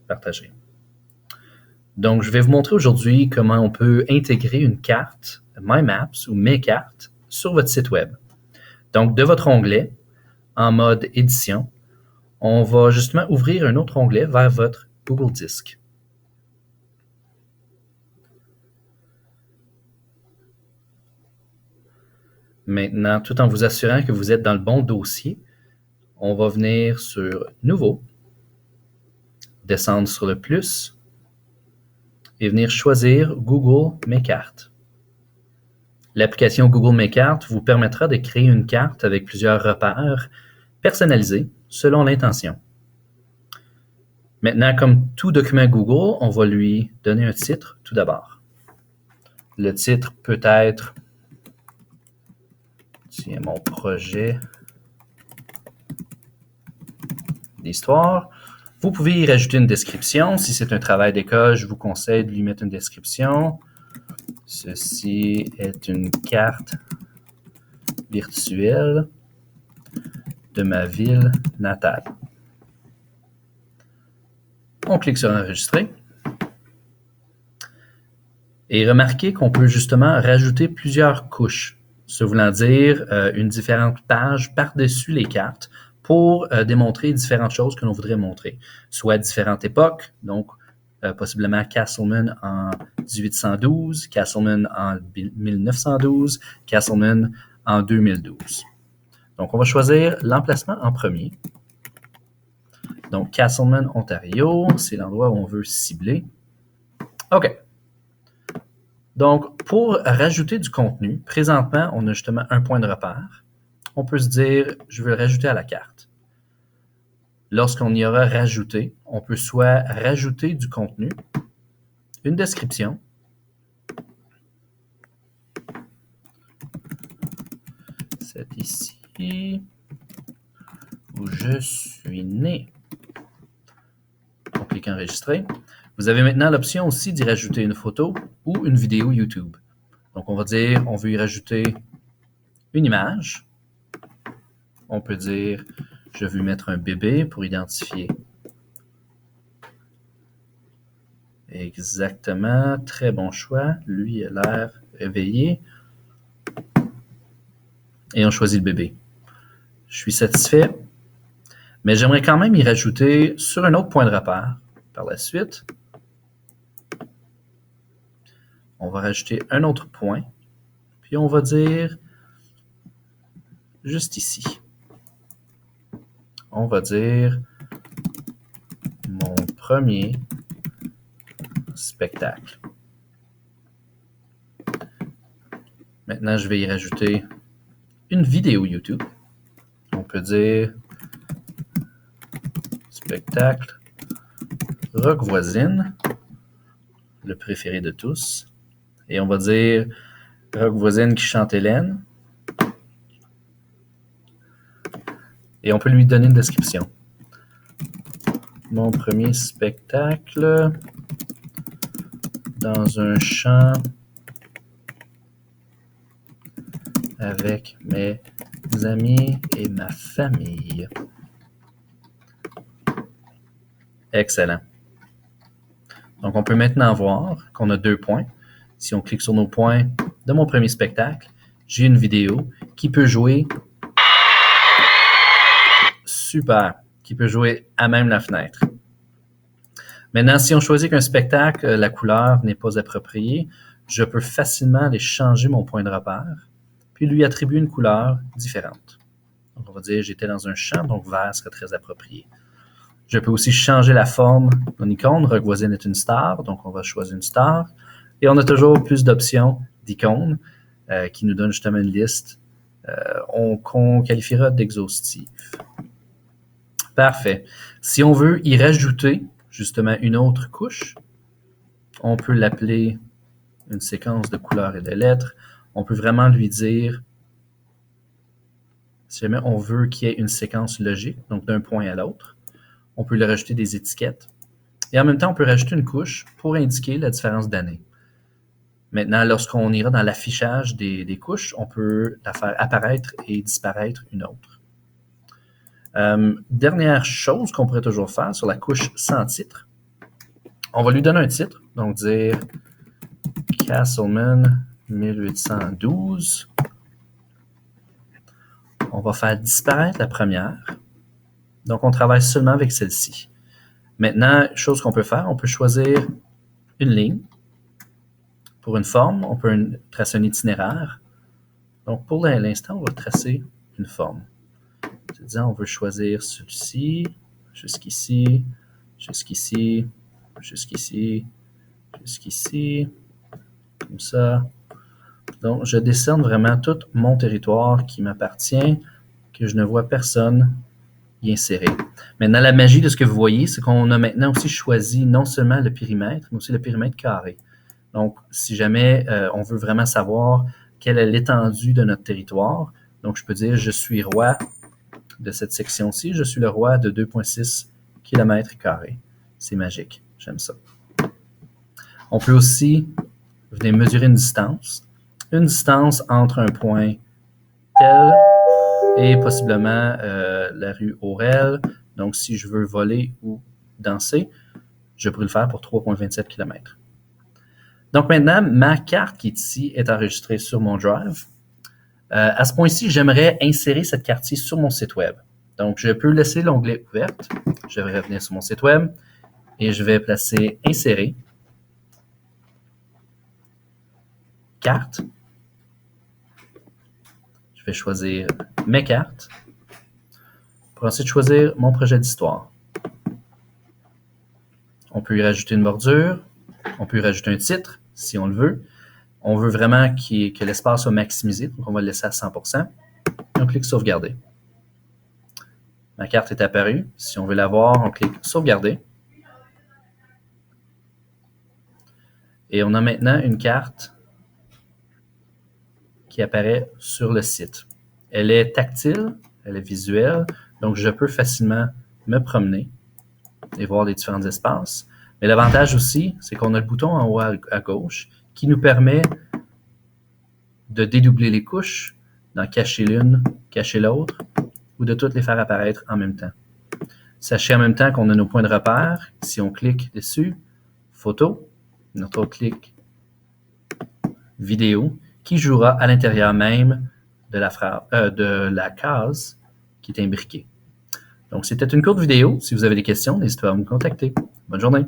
Partager. Donc, je vais vous montrer aujourd'hui comment on peut intégrer une carte My Maps ou Mes cartes sur votre site web. Donc, de votre onglet, en mode édition, on va justement ouvrir un autre onglet vers votre Google Disc. Maintenant, tout en vous assurant que vous êtes dans le bon dossier, on va venir sur Nouveau, descendre sur le plus et venir choisir Google Mes cartes. L'application Google Mes cartes vous permettra de créer une carte avec plusieurs repères personnalisés selon l'intention. Maintenant, comme tout document Google, on va lui donner un titre tout d'abord. Le titre peut être « Mon projet d'histoire ». Vous pouvez y rajouter une description. Si c'est un travail d'école, je vous conseille de lui mettre une description. Ceci est une carte virtuelle de ma ville natale. On clique sur Enregistrer. Et remarquez qu'on peut justement rajouter plusieurs couches, ce voulant dire une différente page par-dessus les cartes pour démontrer différentes choses que l'on voudrait montrer, soit différentes époques, donc possiblement Castleman en 1812, Castleman en 1912, Castleman en 2012. Donc, on va choisir l'emplacement en premier. Donc, Castleman, Ontario, c'est l'endroit où on veut cibler. OK. Donc, pour rajouter du contenu, présentement, on a justement un point de repère. On peut se dire, je veux le rajouter à la carte. Lorsqu'on y aura rajouté, on peut soit rajouter du contenu, une description, c'est ici où je suis né. On clique Enregistrer. Vous avez maintenant l'option aussi d'y rajouter une photo ou une vidéo YouTube. Donc, on va dire, on veut y rajouter une image. On peut dire, je veux mettre un bébé pour identifier. Exactement, très bon choix. Lui a l'air réveillé. Et on choisit le bébé. Je suis satisfait, mais j'aimerais quand même y rajouter sur un autre point de repère. Par la suite, on va rajouter un autre point, puis on va dire juste ici. On va dire mon premier spectacle. Maintenant, je vais y rajouter une vidéo YouTube. On peut dire spectacle Rock Voisine, le préféré de tous. Et on va dire Rock Voisine qui chante Hélène. Et on peut lui donner une description. Mon premier spectacle dans un champ avec mes amis et ma famille. Excellent. Donc, on peut maintenant voir qu'on a 2 points. Si on clique sur nos points de mon premier spectacle, j'ai une vidéo qui peut jouer super, qui peut jouer à même la fenêtre. Maintenant, si on choisit qu'un spectacle, la couleur n'est pas appropriée, je peux facilement aller changer mon point de repère, puis lui attribuer une couleur différente. Donc, on va dire j'étais dans un champ, donc vert serait très approprié. Je peux aussi changer la forme de mon icône. Rock Voisine est une star, donc on va choisir une star. Et on a toujours plus d'options d'icônes qui nous donnent justement une liste qu'on qualifiera d'exhaustive. Parfait. Si on veut y rajouter justement une autre couche, on peut l'appeler une séquence de couleurs et de lettres. On peut vraiment lui dire, si jamais on veut qu'il y ait une séquence logique, donc d'un point à l'autre, on peut lui rajouter des étiquettes. Et en même temps, on peut rajouter une couche pour indiquer la différence d'année. Maintenant, lorsqu'on ira dans l'affichage des couches, on peut la faire apparaître et disparaître une autre. Dernière chose qu'on pourrait toujours faire sur la couche sans titre, On va lui donner un titre, donc dire Castleman 1812. On va faire disparaître la première. Donc, on travaille seulement avec celle-ci. Maintenant, chose qu'on peut faire, on peut choisir une ligne. Pour une forme, on peut tracer un itinéraire. Donc, pour l'instant, on va tracer une forme. C'est-à-dire, on veut choisir celui-ci, jusqu'ici, jusqu'ici, jusqu'ici, jusqu'ici, comme ça. Donc, je décerne vraiment tout mon territoire qui m'appartient, que je ne vois personne y insérer. Maintenant, la magie de ce que vous voyez, c'est qu'on a maintenant aussi choisi non seulement le périmètre, mais aussi le périmètre carré. Donc, si jamais on veut vraiment savoir quelle est l'étendue de notre territoire, donc je peux dire je suis roi de cette section-ci, je suis le roi de 2,6 km². C'est magique, j'aime ça. On peut aussi venir mesurer une distance entre un point tel et possiblement la rue Aurel. Donc, si je veux voler ou danser, je pourrais le faire pour 3,27 km. Donc maintenant, ma carte qui est ici est enregistrée sur mon drive. À ce point-ci, j'aimerais insérer cette carte-ci sur mon site web. Donc, je peux laisser l'onglet ouvert. Je vais revenir sur mon site web et je vais placer Insérer, Carte. Je vais choisir Mes cartes pour ensuite choisir mon projet d'histoire. On peut y rajouter une bordure, on peut y rajouter un titre si on le veut. On veut vraiment que l'espace soit maximisé, donc on va le laisser à 100%. Et on clique Sauvegarder. Ma carte est apparue. Si on veut la voir, on clique Sauvegarder. Et on a maintenant une carte qui apparaît sur le site. Elle est tactile, elle est visuelle, donc je peux facilement me promener et voir les différents espaces. Mais l'avantage aussi, c'est qu'on a le bouton en haut à gauche qui nous permet de dédoubler les couches, d'en cacher l'une, cacher l'autre, ou de toutes les faire apparaître en même temps. Sachez en même temps qu'on a nos points de repère. Si on clique dessus, photo, notre autre clic, vidéo, qui jouera à l'intérieur même de la case qui est imbriquée. Donc, c'était une courte vidéo. Si vous avez des questions, n'hésitez pas à me contacter. Bonne journée.